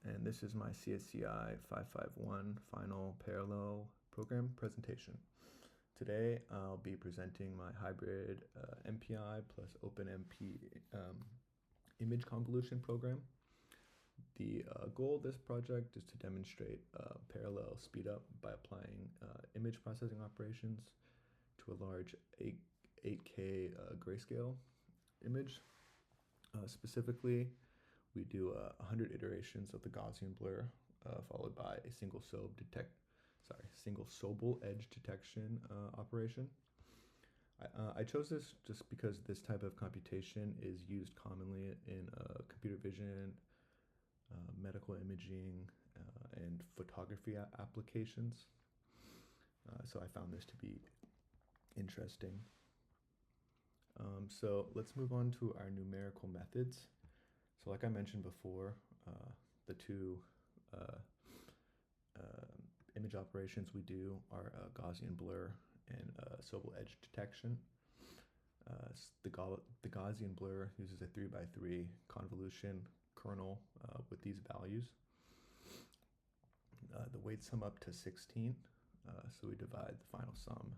and this is my csci551 final parallel program presentation. Today I'll be presenting my hybrid MPI plus OpenMP image convolution program. The goal of this project is to demonstrate parallel speedup by applying image processing operations to a large 8K grayscale image. Specifically, we do 100 iterations of the Gaussian blur, followed by a single Sobel edge detection operation. I chose this just because this type of computation is used commonly in computer vision, medical imaging, and photography applications. So I found this to be interesting. So let's move on to our numerical methods. So like I mentioned before, the two image operations we do are Gaussian blur and Sobel edge detection. The Gaussian blur uses a 3x3 convolution kernel with these values. The weights sum up to 16, so we divide the final sum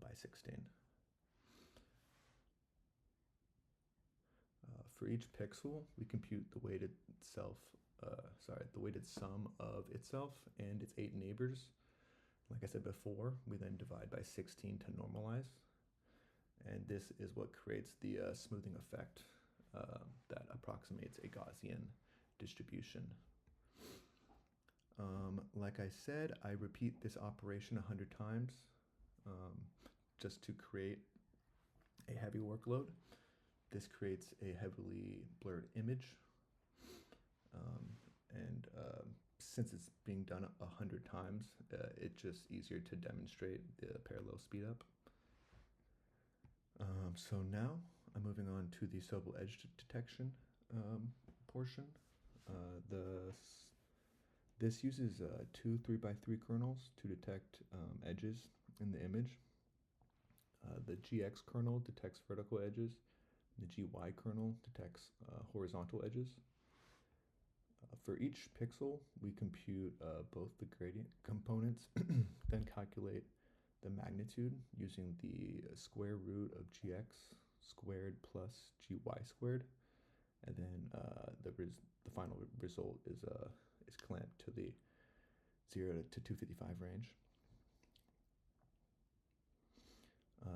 by 16. For each pixel, we compute the weighted sum of itself and its 8 neighbors. Like I said before, we then divide by 16 to normalize, and this is what creates the smoothing effect that approximates a Gaussian distribution. Like I said, I repeat this operation 100 times just to create a heavy workload. This creates a heavily blurred image, and since it's being done 100 times, it's just easier to demonstrate the parallel speedup. So now I'm moving on to the Sobel edge detection portion. This uses two 3x3 kernels to detect edges in the image. The GX kernel detects vertical edges. The GY kernel detects horizontal edges. For each pixel, we compute both the gradient components, then calculate the magnitude using the square root of gx squared plus gy squared, and then the final result is clamped to the 0 to 255 range.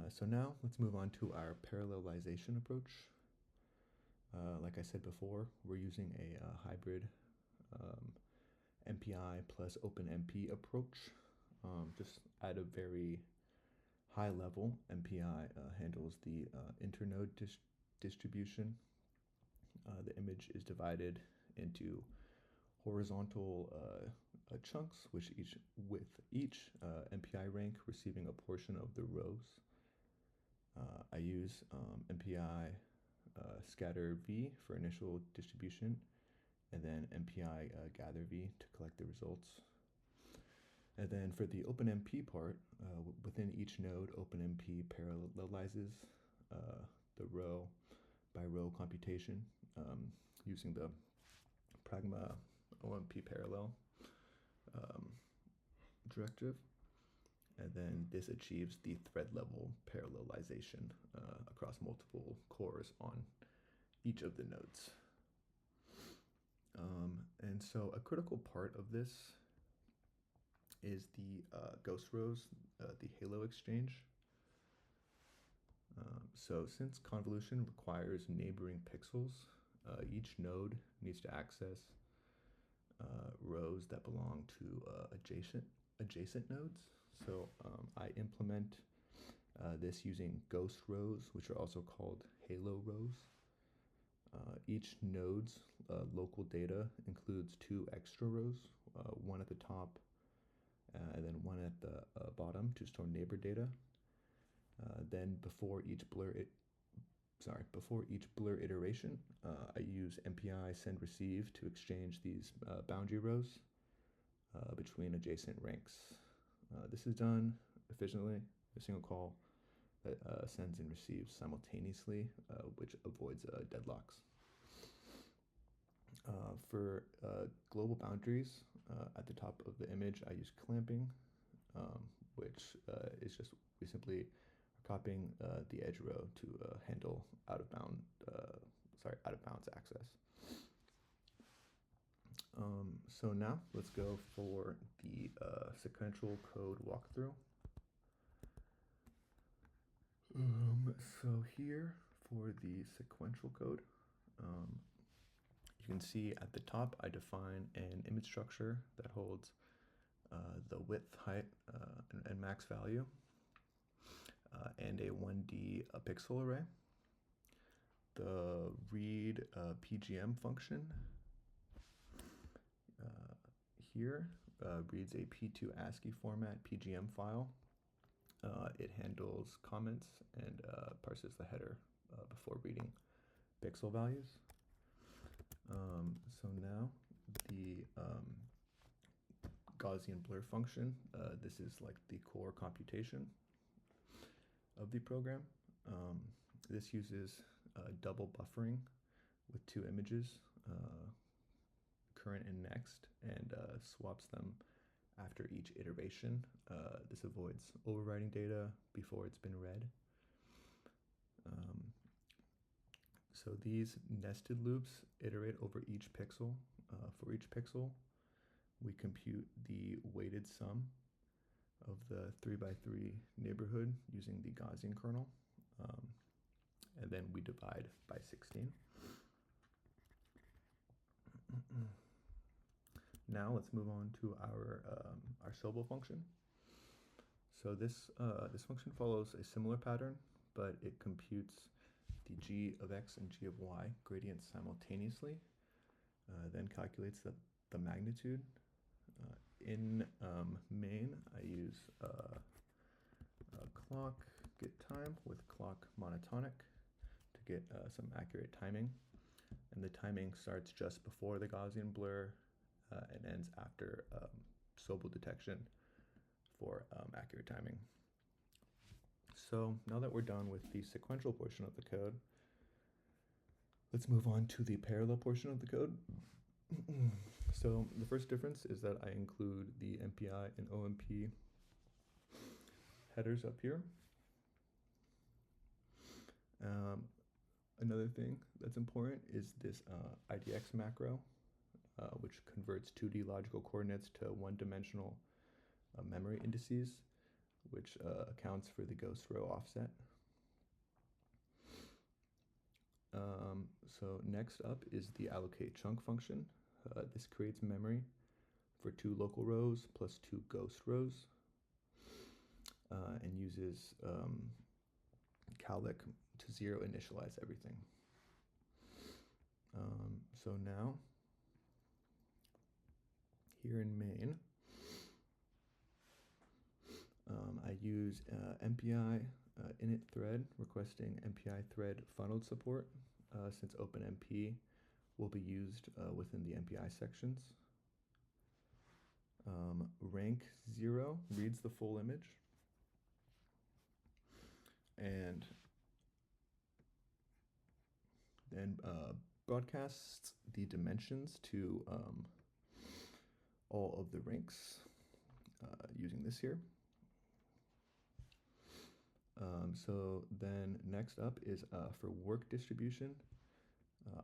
So now let's move on to our parallelization approach. Like I said before, we're using a hybrid MPI plus OpenMP approach. Just at a very high level, MPI handles the internode distribution. The image is divided into horizontal chunks, with each MPI rank receiving a portion of the rows. I use MPI scatter V for initial distribution, and then MPI gather V to collect the results. And then for the OpenMP part, within each node, OpenMP parallelizes the row by row computation using the pragma OMP parallel directive. And then this achieves the thread level parallelization across multiple cores on each of the nodes. And so a critical part of this is the ghost rows, the halo exchange. So since convolution requires neighboring pixels, each node needs to access rows that belong to adjacent nodes. So I implement this using ghost rows, which are also called halo rows. Each node's local data includes 2 extra rows, one at the top and then one at the bottom to store neighbor data. Then before each blur iteration, I use MPI send receive to exchange these boundary rows between adjacent ranks. This is done efficiently, a single call that sends and receives simultaneously, which avoids deadlocks. For global boundaries, at the top of the image, I use clamping, which is just we simply are copying the edge row to handle out of bounds access. So now let's go for the sequential code walkthrough. So here for the sequential code, you can see at the top I define an image structure that holds the width, height, and max value, and a 1D pixel array. The read PGM function here reads a P2 ASCII format PGM file. It handles comments and parses the header before reading pixel values. So now the Gaussian blur function, this is like the core computation of the program. This uses double buffering with two images, current and next, and swaps them after each iteration. This avoids overwriting data before it's been read. So these nested loops iterate over each pixel. For each pixel, we compute the weighted sum of the 3x3 neighborhood using the Gaussian kernel, and then we divide by 16. Now let's move on to our Sobel function. So this function follows a similar pattern, but it computes the g of x and g of y gradients simultaneously, then calculates the magnitude. In main, I use clock get time with clock monotonic to get some accurate timing, and the timing starts just before the Gaussian blur and ends after Sobel detection for accurate timing. So now that we're done with the sequential portion of the code, let's move on to the parallel portion of the code. So the first difference is that I include the MPI and OMP headers up here. Another thing that's important is this IDX macro, which converts 2D logical coordinates to one-dimensional memory indices, which accounts for the ghost row offset. So next up is the allocate chunk function. This creates memory for 2 local rows plus 2 ghost rows, and uses callic to 0 initialize everything. So now, here in main, I use MPI init thread requesting MPI thread funneled support, since OpenMP will be used within the MPI sections. Rank 0 reads the full image and then broadcasts the dimensions to all of the ranks using this here. So then next up is for work distribution.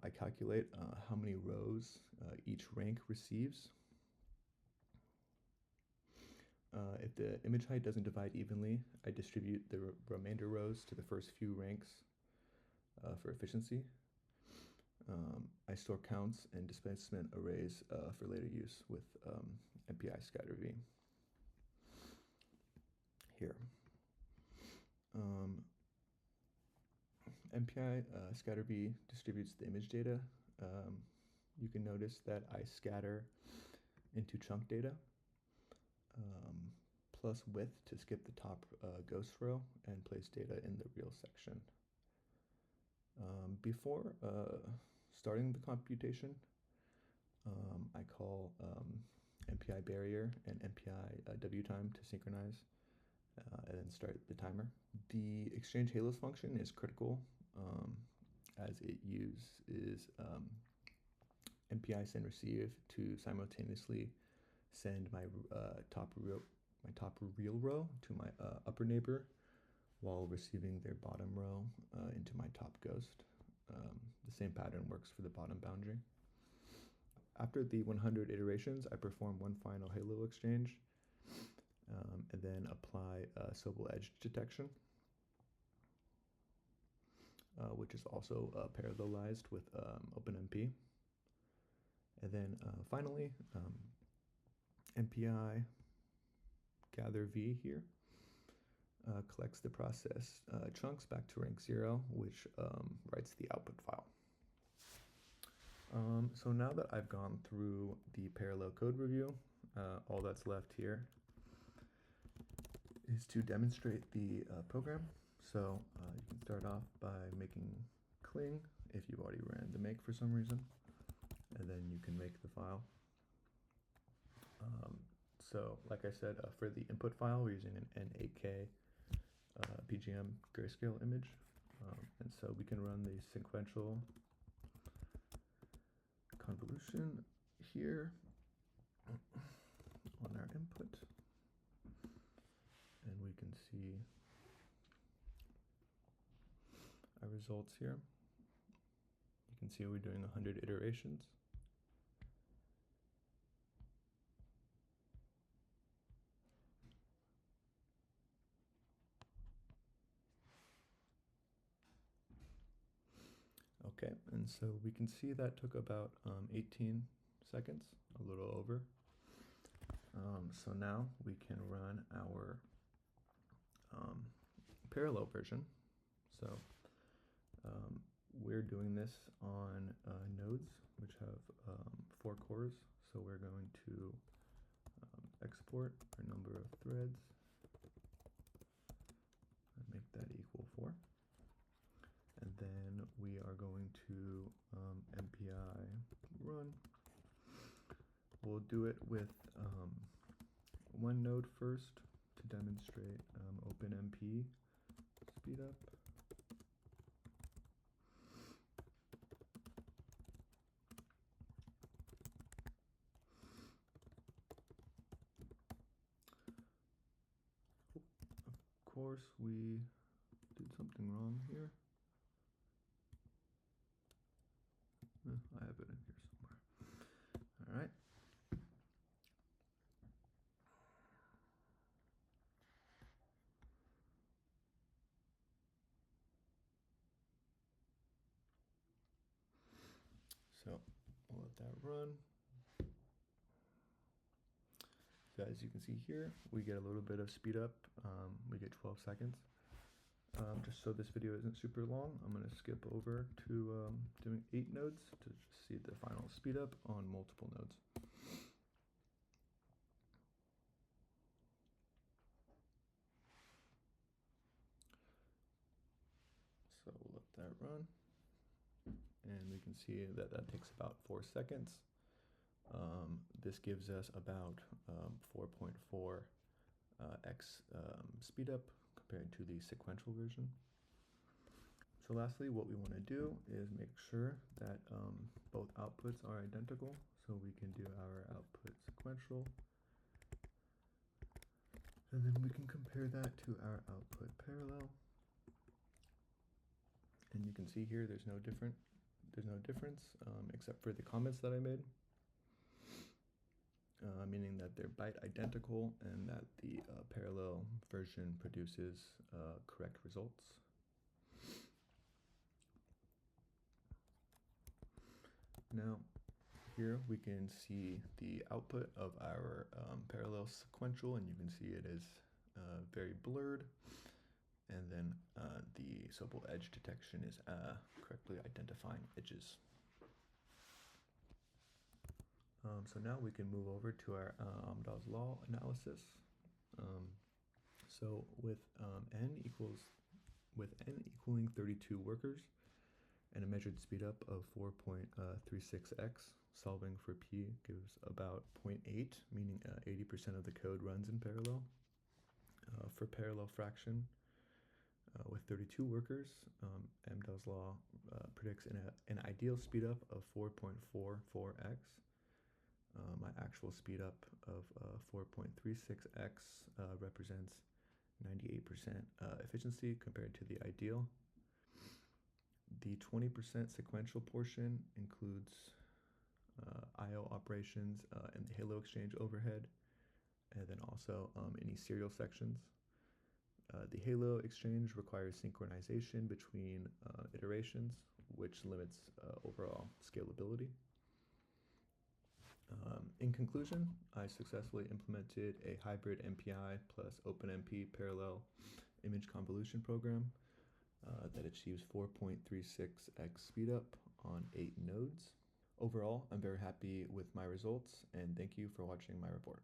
I calculate how many rows each rank receives. If the image height doesn't divide evenly, I distribute the remainder rows to the first few ranks for efficiency. I store counts and displacement arrays for later use with MPI scatter V here. MPI scatter V distributes the image data. You can notice that I scatter into chunk data, plus width to skip the top ghost row and place data in the real section. Before starting the computation, I call MPI barrier and MPI W time to synchronize, and then start the timer. The exchange halos function is critical, as it uses MPI send receive to simultaneously send my top real row to my upper neighbor while receiving their bottom row into my top ghost. The same pattern works for the bottom boundary. After the 100 iterations, I perform one final halo exchange and then apply Sobel edge detection, which is also parallelized with OpenMP. And then finally, MPI gather V here collects the process chunks back to rank 0, which writes the output file. So now that I've gone through the parallel code review, all that's left here is to demonstrate the program. So you can start off by making cling if you've already ran the make for some reason, and then you can make the file. So like I said, for the input file, we're using an N8K PGM grayscale image, and so we can run the sequential convolution here on our input, and we can see our results here. You can see we're doing 100 iterations. Okay, and so we can see that took about 18 seconds, a little over. So now we can run our parallel version. So we're doing this on nodes which have 4 cores. So we're going to export our number of threads and make that equal 4. And then we are going to MPI run. We'll do it with one node first to demonstrate OpenMP speed up. Of course, we did something wrong here. I have it in here somewhere. All right. So we'll let that run. So as you can see here, we get a little bit of speed up. We get 12 seconds. Just so this video isn't super long, I'm going to skip over to doing 8 nodes to just see the final speed up on multiple nodes. So we'll let that run, and we can see that that takes about 4 seconds. This gives us about 4.4 x speed up compared to the sequential version. So lastly, what we want to do is make sure that both outputs are identical. So we can do our output sequential, and then we can compare that to our output parallel. And you can see here there's no difference except for the comments that I made, meaning that they're byte identical and that the parallel version produces correct results. Now, here we can see the output of our parallel sequential, and you can see it is very blurred. And then the Sobel edge detection is correctly identifying edges. So now we can move over to our Amdahl's law analysis. So with n equaling 32 workers and a measured speed up of 4.36x, solving for p gives about 0.8, meaning 80% of the code runs in parallel. For parallel fraction, With 32 workers, Amdahl's law predicts an ideal speedup of 4.44x. My actual speedup of 4.36x represents 98% efficiency compared to the ideal. The 20% sequential portion includes I/O operations and the Halo exchange overhead, and then also any serial sections. The Halo exchange requires synchronization between iterations, which limits overall scalability. In conclusion, I successfully implemented a hybrid MPI plus OpenMP parallel image convolution program that achieves 4.36x speedup on 8 nodes. Overall, I'm very happy with my results, and thank you for watching my report.